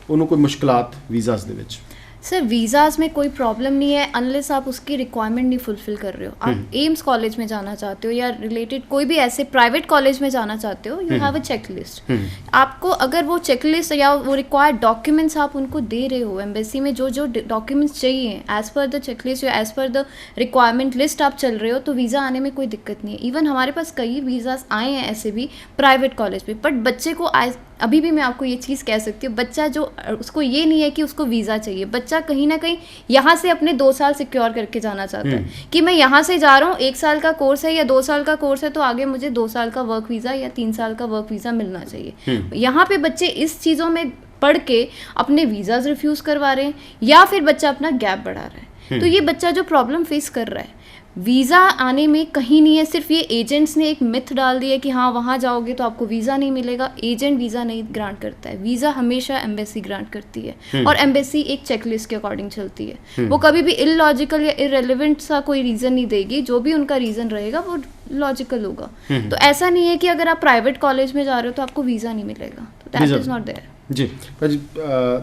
ਉਹਨੂੰ ਕੋਈ ਮੁਸ਼ਕਲਾਤ ਵੀਜ਼ਾਸ ਦੇ ਵਿੱਚ? सर वीज़ाज़ में कोई प्रॉब्लम नहीं है अनलेस आप उसकी रिक्वायरमेंट नहीं फुलफ़िल कर रहे हो। आप एम्स कॉलेज में जाना चाहते हो या रिलेटेड कोई भी ऐसे प्राइवेट कॉलेज में जाना चाहते हो, you have a check list. आपको अगर वो चेक लिस्ट या वो रिक्वायर्ड डॉक्यूमेंट्स आप उनको दे रहे हो, एम्बेसी में जो जो डॉक्यूमेंट्स चाहिए as per the checklist या as per the requirement list आप चल रहे हो, तो वीज़ा आने में कोई दिक्कत नहीं है। इवन हमारे पास कई वीज़ाज़ आए हैं ऐसे भी प्राइवेट कॉलेज में, बट बच्चे को अभी भी मैं आपको ये चीज़ कह सकती हूँ, बच्चा जो उसको ये नहीं है कि उसको वीज़ा चाहिए, बच्चा कहीं ना कहीं यहाँ से अपने 2 साल सिक्योर करके जाना चाहता है कि मैं यहाँ से जा रहा हूँ, 1 साल का कोर्स है या 2 साल का कोर्स है, तो आगे मुझे 2 साल का वर्क वीज़ा या 3 साल का वर्क वीज़ा मिलना चाहिए। यहाँ पे बच्चे इस चीज़ों में पढ़ के अपने वीज़ाज रिफ्यूज़ करवा रहे हैं या फिर बच्चा अपना गैप बढ़ा रहा है। तो ये बच्चा जो प्रॉब्लम फेस कर रहा है वीज़ा आने में कहीं नहीं है, सिर्फ ये एजेंट्स ने एक मिथ डाल दिया कि हाँ वहाँ जाओगे तो आपको वीज़ा नहीं मिलेगा। एजेंट वीज़ा नहीं ग्रांट करता है, वीज़ा हमेशा एम्बेसी ग्रांट करती है और एम्बेसी एक चेकलिस्ट के अकॉर्डिंग चलती है। वो कभी भी इलॉजिकल या इरेलीवेंट सा कोई रीज़न नहीं देगी, जो भी उनका रीज़न रहेगा वो लॉजिकल होगा। तो ऐसा नहीं है कि अगर आप प्राइवेट कॉलेज में जा रहे हो तो आपको वीज़ा नहीं मिलेगा, तो दैट इज़ नॉट देयर। ਜੀ ਭਾਜੀ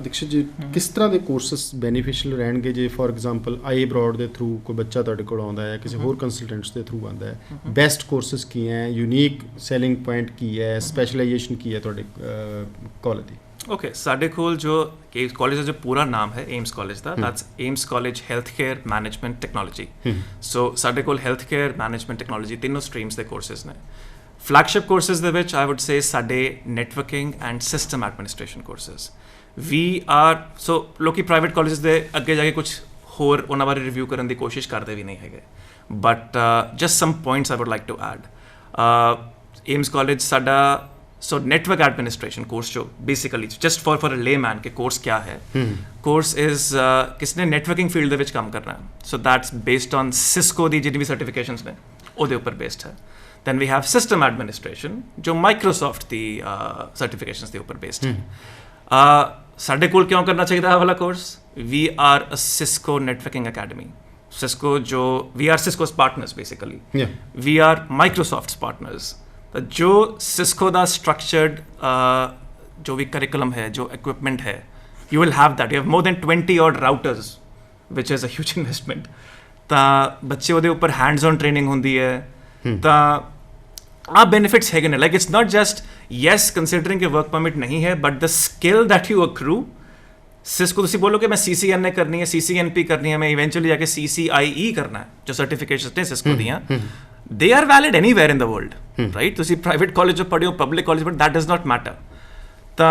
ਦੀਕਸ਼ਿਤ ਜੀ, ਕਿਸ ਤਰ੍ਹਾਂ ਦੇ ਕੋਰਸਸ ਬੈਨੀਫੀਸ਼ੀਅਲ ਰਹਿਣਗੇ ਜੇ ਫੋਰ ਐਗਜ਼ਾਮਪਲ ਆਈ ਅਬਰੋਡ ਦੇ ਥਰੂ ਕੋਈ ਬੱਚਾ ਤੁਹਾਡੇ ਕੋਲ ਆਉਂਦਾ ਹੈ, ਕਿਸੇ ਹੋਰ ਕੰਸਲਟੈਂਟਸ ਦੇ ਥਰੂ ਆਉਂਦਾ ਹੈ, ਬੈਸਟ ਕੋਰਸਸ ਕੀ ਹੈ, ਯੂਨੀਕ ਸੈਲਿੰਗ ਪੁਆਇੰਟ ਕੀ ਹੈ, ਸਪੈਸ਼ਲਾਈਜੇਸ਼ਨ ਕੀ ਹੈ ਤੁਹਾਡੇ ਕਾਲਜ ਦੀ? ओके, साढ़े कोल जो कॉलेज का जो पूरा नाम है एम्स कॉलेज का, that's AIMS college health care management technology. So साढ़े कोल हेल्थ केयर मैनेजमेंट टेक्नोलॉजी तीनों स्ट्रीम्स के कोर्सेज ने। फ्लैगशिप कोर्सेज दे विच आई वुड से साढ़े networking and system administration courses we are so लोग प्राइवेट कॉलेज के अगे जाके कुछ होर उन्होंने बारे रिव्यू करने की कोशिश करते भी नहीं है, but just some points I would like to add. AIMS college साडा सो नेटवर्क एडमिनिस्ट्रेशन कोर्स जो basically just for a layman के कोर्स क्या है, कोर्स इज किसने नेटवर्किंग फील्ड के काम करना है, so that's based on Cisco दी जितनी भी सर्टिफिकेशंस ने ਉਹਦੇ ਉੱਪਰ बेस्ड है। Then we have system administration जो माइक्रोसॉफ्ट की सर्टिफिकेशंस के ऊपर बेस्ड है। साढ़े कोल क्यों करना चाहिए वाला course? We are a Cisco networking academy. Cisco जो we are Cisco's partners basically, we are Microsoft partners. तो जो सिस्को का स्ट्रक्चर्ड जो भी करिकुलम है, जो इक्विपमेंट है, you will have that. You have more than 20 odd routers which is a huge investment. तो बच्चे वो उपर हैंड्स ऑन ट्रेनिंग होंगी है। तो आ बेनिफिट्स है like it's not just yes considering के वर्क परमिट नहीं है, but the skill that you accrue Cisco तुम बोलो कि मैं CCNA करनी है, CCNP करनी है, मैं इवेंचुअली जाके CCIE करना है, जो सर्टिफिकेशन ने सिस्को दियाँ, they are valid anywhere in the world, right? तुसी प्राइवेट कॉलेज जो पढ़े हो, public college, but that does not matter. तो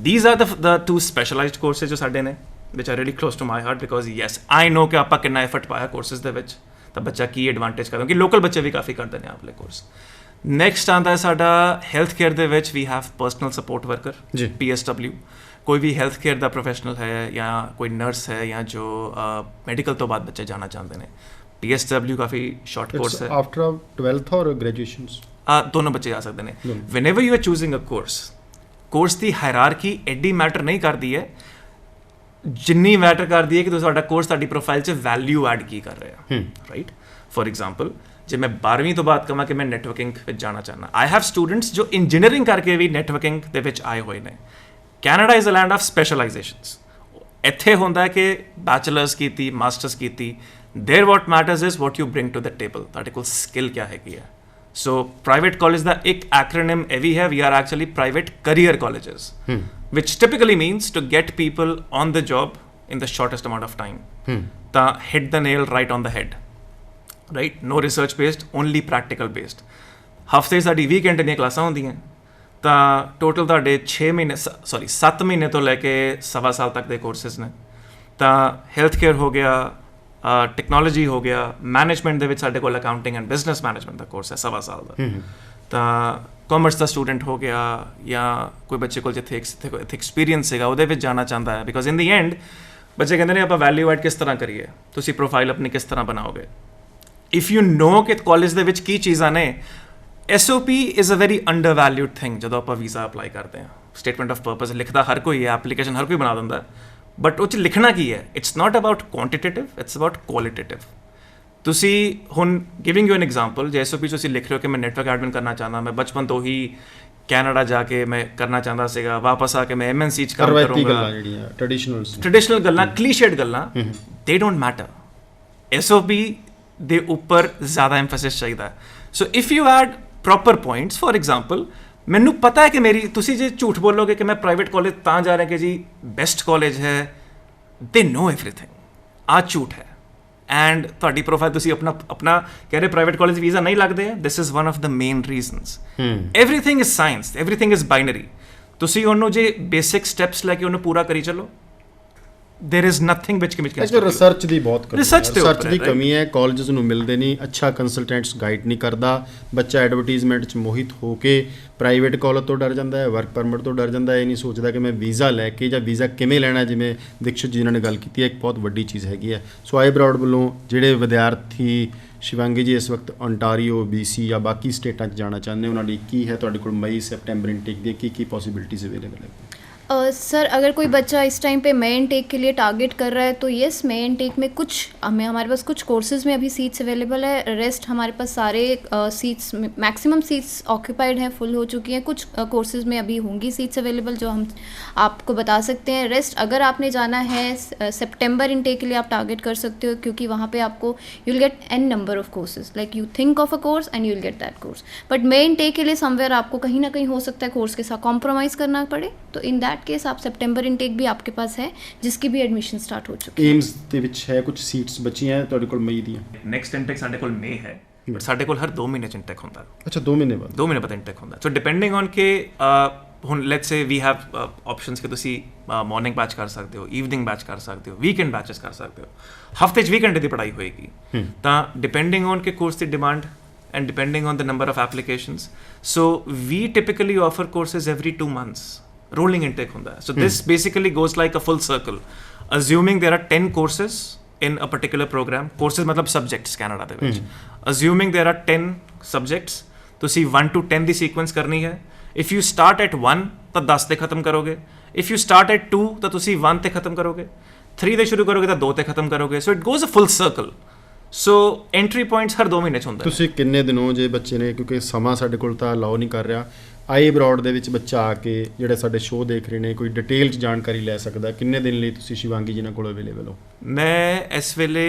these are the two specialized courses जो साढ़े ने, which are really close to my heart because yes, I know कि आपा कितना एफर्ट पाया कोर्सेज दे विच, तो बच्चा की एडवांटेज करो कि लोकल बच्चे भी काफ़ी करते हैं आपले कोर्स। नैक्सट आता है साडा हेल्थ केयर दे which we have personal support worker PSW। कोई भी हेल्थ केयर का प्रोफेशनल है या कोई नर्स है या जो मेडिकल तो बाद बच्चे जाना चाहते हैं, PSW काफ़ी शॉर्ट कोर्स है। आफ्टर 12th और ग्रेजुएशन दोनों बच्चे जा सकते हैं। Whenever you are choosing a course की हायरार्की एडी मैटर नहीं करती है जिन्नी मैटर करती है कि तुहाडा कोर्स तुहाडी प्रोफाइल च वैल्यू ऐड की कर रहा है, राइट? फॉर एग्जाम्पल जे मैं 12वीं तो बात करा कि मैं नेटवर्किंग विच जाना चाहना, आई हैव स्टूडेंट्स जो इंजीनियरिंग करके भी नेटवर्किंग दे विच आए हुए ने। Canada is a land of specialisations. इत्थे होंदा है कि बैचलर्स की, मास्टर्स की, there what matters is what you bring to the table, तुहाडे कोल स्किल क्या हैगी है। सो प्राइवेट कॉलेज का एक एक्रोनिम ये भी है, we are actually private career colleges, which typically means to get people on the job in the shortest amount of time. Ta hit the nail right on the head, right? No research based, only practical based. हफ्ते sari weekend दी क्लासां होंदियां, तो total तुहाडे 7 महीने तो लैके 1.25 साल तक के कोर्सेज ने। तो हेल्थ केयर हो गया, टेक्नोलॉजी हो गया, मैनेजमेंट दे विच साडे कोल अकाउंटिंग एंड बिजनेस मैनेजमेंट का कोर्स है 1.25 साल का। तो कॉमर्स का स्टूडेंट हो गया या कोई बच्चे को जिथे एक्सपीरियंस है वो जाना चाहता है, बिकॉज इन दी एंड बच्चे कहते हैं आप वैल्यू एड किस तरह करिए, तुसी प्रोफाइल अपनी किस तरह बनाओगे। इफ़ यू नो कि कॉलेज दे विच की चीज़ां ने, SOP is a very under valued thing. जो आप वीज़ा अप्लाई करते हैं, स्टेटमेंट ऑफ पर्पज लिखता हर कोई है, एप्लीकेशन हर कोई बना दिंदा, बट वो लिखना की है, it's not about quantitative, it's about qualitative. तुसी हुन giving you an example, J SOP तुसी लिख रहे हो कि मैं नेटवर्क एडमिन करना चाहता, मैं बचपन तो ही कैनेडा जाके मैं करना चाहता सीगा, वापस आके मैं MNC च काम करूँगा, ट्रेडिशनल गल्लां, क्लीशेड गल्लां, दे डोंट मैटर। SOP दे ऊपर ज़्यादा एम्फेसिस चाहिए। So if you add proper points, for example मैनू पता है कि मेरी तुसी जे झूठ बोलोगे कि मैं प्राइवेट कॉलेज तां जा रहे हैं कि जी बेस्ट कॉलेज है, दे नो एवरीथिंग, आ झूठ है। एंड ਤੁਹਾਡੀ ਪ੍ਰੋਫਾਈਲ ਤੁਸੀਂ ਆਪਣਾ कह रहे प्राइवेट कॉलेज वीज़ा नहीं लगते हैं, this is one of the main reasons. Everything is science, everything is binary. ਤੁਸੀਂ ਉਹਨੂੰ ਜੇ ਬੇਸਿਕ ਸਟੈਪਸ ਲੈ ਕੇ ਉਹਨੂੰ ਪੂਰਾ ਕਰੀ ਚੱਲੋ, there is nothing which can actually research ਦੀ ਬਹੁਤ ਕਮੀ Research ਦੇ ਰਿਸਰਚ ਉੱਪਰ ਦੀ ਹੈ, ਕਮੀ ਹੈ, ਕਾਲਜਸ ਨੂੰ ਮਿਲਦੇ ਨਹੀਂ, ਅੱਛਾ ਕੰਸਲਟੈਂਟਸ ਗਾਈਡ ਨਹੀਂ ਕਰਦਾ, ਬੱਚਾ ਐਡਵਰਟਾਈਜ਼ਮੈਂਟ 'ਚ ਮੋਹਿਤ ਹੋ ਕੇ ਪ੍ਰਾਈਵੇਟ ਕਾਲਜ ਤੋਂ ਡਰ ਜਾਂਦਾ ਹੈ, ਵਰਕ ਪਰਮਿਟ ਤੋਂ ਡਰ ਜਾਂਦਾ ਹੈ, ਇਹ ਨਹੀਂ ਸੋਚਦਾ ਕਿ ਮੈਂ ਵੀਜ਼ਾ ਲੈ ਕੇ ਜਾਂ ਵੀਜ਼ਾ ਕਿਵੇਂ ਲੈਣਾ, ਜਿਵੇਂ ਦੀਕਸ਼ਿਤ ਜੀ ਨੇ ਗੱਲ ਕੀਤੀ ਹੈ, ਇੱਕ ਬਹੁਤ ਵੱਡੀ ਚੀਜ਼ ਹੈਗੀ ਹੈ। ਸੋ ਆਈ ਬਰਾਡ ਵੱਲੋਂ ਜਿਹੜੇ ਵਿਦਿਆਰਥੀ ਸ਼ਿਵਾਂਗੀ ਜੀ ਇਸ ਵਕਤ ਓਨਟਾਰੀਓ, BC ਜਾਂ ਬਾਕੀ ਸਟੇਟਾਂ 'ਚ ਜਾਣਾ ਚਾਹੁੰਦੇ ਉਹਨਾਂ ਲਈ ਕੀ ਹੈ ਤੁਹਾਡੇ ਕੋਲ ਮਈ ਸੈਪਟੈਂਬਰ ਇਨਟੇਕ ਦੀਆਂ ਕੀ ਪॉसिबिलिटीज अवेलेबल है? सर अगर कोई बच्चा इस टाइम पे मई इनटेक के लिए टारगेट कर रहा है तो येस, मई इनटेक में कुछ हमारे पास कुछ कोर्सेज़ में अभी सीट्स अवेलेबल है। रेस्ट हमारे पास सारे सीट्स मैक्सिमम सीट्स ऑक्यूपाइड हैं, फुल हो चुकी हैं। कुछ कोर्सेज़ में अभी होंगी सीट्स अवेलेबल जो हम आपको बता सकते हैं। रेस्ट अगर आपने जाना है सितंबर इनटेक के लिए आप टारगेट कर सकते हो, क्योंकि वहाँ पे आपको you will get n number of courses, like you think of a course and you will get that course. But May intake के लिए समवेयर आपको कहीं ना कहीं हो सकता है कोर्स के साथ कॉम्प्रोमाइज़ करना पड़े, तो इन दैट केस आप सितंबर इनटेक भी आपके पास है जिसकी भी एडमिशन स्टार्ट हो चुकी है। एम्स ਦੇ ਵਿੱਚ ਹੈ ਕੁਝ ਸੀਟਸ ਬਚੀਆਂ ਤੁਹਾਡੇ ਕੋਲ ਮਈ ਦੀਆਂ? ਨੈਕਸਟ ਇਨਟੇਕ ਸਾਡੇ ਕੋਲ ਮੇ ਹੈ, ਬਟ ਸਾਡੇ ਕੋਲ ਹਰ 2 ਮਹੀਨੇ ਚ ਇਨਟੇਕ ਹੁੰਦਾ। ਅੱਛਾ, 2 ਮਹੀਨੇ ਬਾਅਦ? 2 ਮਹੀਨੇ ਬਾਅਦ ਇਨਟੇਕ ਹੁੰਦਾ। ਸੋ ਡਿਪੈਂਡਿੰਗ ਔਨ ਕਿ ਹੁਣ let's say we have options ਕਿ ਤੁਸੀਂ ਮਾਰਨਿੰਗ ਬੈਚ ਕਰ ਸਕਦੇ ਹੋ, ਈਵਨਿੰਗ ਬੈਚ ਕਰ ਸਕਦੇ ਹੋ, ਵੀਕਐਂਡ ਬੈਚਸ ਕਰ ਸਕਦੇ ਹੋ, ਹਫਤੇ 'ਚ ਵੀਕਐਂਡ ਦੀ ਪੜ੍ਹਾਈ ਹੋਏਗੀ। ਤਾਂ ਡਿਪੈਂਡਿੰਗ ਔਨ ਕਿ course the demand and depending on the number of applications, so we typically offer courses every 2 months, rolling intake hunda hai. So this basically goes like a full circle, assuming there are 10 courses in a particular program. Courses matlab subjects Canada de vich, assuming there are 10 subjects, ਤੁਸੀਂ 1 to 10 the sequence ਕਰਨੀ ਹੈ। if you start at 1 ਤਾਂ 10 ਤੇ ਖਤਮ ਕਰੋਗੇ, if you start at 2 ਤਾਂ ਤੁਸੀਂ 1 ਤੇ ਖਤਮ ਕਰੋਗੇ, 3 ਤੇ ਸ਼ੁਰੂ ਕਰੋਗੇ ਤਾਂ 2 ਤੇ ਖਤਮ ਕਰੋਗੇ। so it goes a full circle। So entry points ਹਰ 2 ਮਹੀਨੇ 'ਚ ਹੁੰਦਾ। ਤੁਸੀਂ ਕਿੰਨੇ ਦਿਨੋਂ ਜੇ ਬੱਚੇ ਨੇ, ਕਿਉਂਕਿ ਸਮਾਂ ਸਾਡੇ ਕੋਲ ਤਾਂ ਅਲਾਓ ਨਹੀਂ ਕਰ ਰਿਹਾ, ਆਈ ਬਰਾਡ ਦੇ ਵਿੱਚ ਬੱਚਾ ਆ ਕੇ ਜਿਹੜੇ ਸਾਡੇ ਸ਼ੋਅ ਦੇਖ ਰਹੇ ਨੇ ਕੋਈ ਡਿਟੇਲ 'ਚ ਜਾਣਕਾਰੀ ਲੈ ਸਕਦਾ, ਕਿੰਨੇ ਦਿਨ ਲਈ ਤੁਸੀਂ ਸ਼ਿਵਾਂਗੀ ਜੀ ਨਾਲ ਕੋਲ ਅਵੇਲੇਬਲ ਹੋ? ਮੈਂ ਇਸ ਵੇਲੇ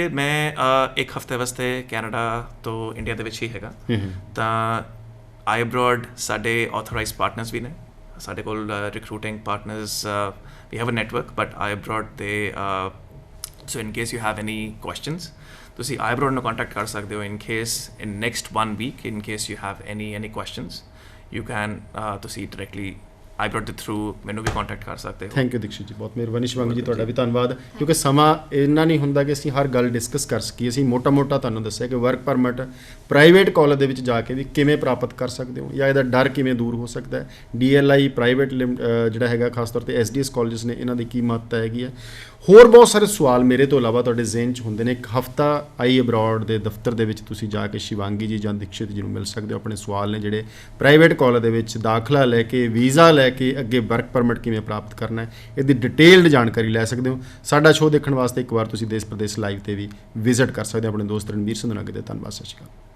ਇੱਕ ਹਫ਼ਤੇ ਵਾਸਤੇ ਕੈਨੇਡਾ ਤੋਂ ਇੰਡੀਆ ਦੇ ਵਿੱਚ ਹੀ ਹੈਗਾ। ਤਾਂ ਆਈ ਬਰਾਡ ਸਾਡੇ ਆਥੋਰਾਈਜ਼ਡ ਪਾਰਟਨਰਸ ਵੀ ਨੇ, ਸਾਡੇ ਕੋਲ recruiting partners, we have a network, but I Broad ਦੇ so in case you have any questions ਤੁਸੀਂ ਆਈ ਬਰਾਡ ਨੂੰ ਕੰਟੈਕਟ ਕਰ ਸਕਦੇ ਹੋ। In case in next 1 week in case you have any questions you can ਤੁਸੀਂ directly I Broad ਦੇ through ਮੈਨੂੰ ਵੀ ਕੰਟੈਕਟ ਕਰ ਸਕਦੇ ਹੋ। ਥੈਂਕ ਯੂ ਦੀਕਸ਼ਿਤ ਜੀ, ਬਹੁਤ ਮਿਹਰਬਾਨੀ। ਸ਼ਿਵਾਂਗੀ ਜੀ ਤੁਹਾਡਾ ਵੀ ਧੰਨਵਾਦ, ਕਿਉਂਕਿ ਸਮਾਂ ਇੰਨਾ ਨਹੀਂ ਹੁੰਦਾ ਕਿ ਅਸੀਂ ਹਰ ਗੱਲ ਡਿਸਕਸ ਕਰ ਸਕੀਏ। ਅਸੀਂ ਮੋਟਾ ਤੁਹਾਨੂੰ ਦੱਸਿਆ ਕਿ ਵਰਕ ਪਰਮਿਟ ਪ੍ਰਾਈਵੇਟ ਕਾਲਜ ਦੇ ਵਿੱਚ ਜਾ ਕੇ ਵੀ ਕਿਵੇਂ ਪ੍ਰਾਪਤ ਕਰ ਸਕਦੇ ਹੋ, ਜਾਂ ਇਹਦਾ ਡਰ ਕਿਵੇਂ ਦੂਰ ਹੋ ਸਕਦਾ ਹੈ। DLI ਪ੍ਰਾਈਵੇਟ ਜਿਹੜਾ ਹੈਗਾ, ਖਾਸ ਤੌਰ ਤੇ SDS ਕਾਲਜਸ ਨੇ, ਇਹਨਾਂ ਦੀ ਕੀ ਮਹੱਤਤਾ ਹੈਗੀ ਹੈ। ਹੋਰ ਬਹੁਤ ਸਾਰੇ ਸਵਾਲ ਮੇਰੇ ਤੋਂ ਇਲਾਵਾ ਤੁਹਾਡੇ ਜ਼ਿਹਨ 'ਚ ਹੁੰਦੇ ਨੇ। ਇੱਕ ਹਫ਼ਤਾ ਆਈ ਅਬਰਾਡ ਦੇ ਦਫ਼ਤਰ ਦੇ ਵਿੱਚ ਤੁਸੀਂ ਜਾ ਕੇ ਸ਼ਿਵਾਂਗੀ ਜੀ ਜਾਂ ਦੀਕਸ਼ਿਤ ਜੀ ਨੂੰ ਮਿਲ ਸਕਦੇ ਹੋ। ਆਪਣੇ ਸਵਾਲ ਨੇ ਜਿਹੜੇ ਪ੍ਰਾਈਵੇਟ ਕਾਲਜ ਦੇ ਵਿੱਚ ਦਾਖਲਾ ਲੈ ਕੇ, ਵੀਜ਼ਾ ਲੈ ਕੇ, ਅੱਗੇ ਵਰਕ ਪਰਮਿਟ ਕਿਵੇਂ ਪ੍ਰਾਪਤ ਕਰਨਾ ਹੈ, ਇਹਦੀ ਡਿਟੇਲਡ ਜਾਣਕਾਰੀ ਲੈ ਸਕਦੇ ਹੋ। ਸਾਡਾ ਸ਼ੋਅ ਦੇਖਣ ਵਾਸਤੇ ਇੱਕ ਵਾਰ ਤੁਸੀਂ ਦੇਸ਼ ਪ੍ਰਦੇਸ਼ ਲਾਈਵ ਤੇ ਵੀ ਵਿਜ਼ਿਟ ਕਰ ਸਕਦੇ ਹੋ। ਆਪਣੇ ਦੋਸਤ ਰਣਵੀਰ ਸਿੰਘ ਨਾਲ। ਧੰਨਵਾਦ, ਸਤਿ ਸ਼੍ਰੀ ਅਕਾਲ।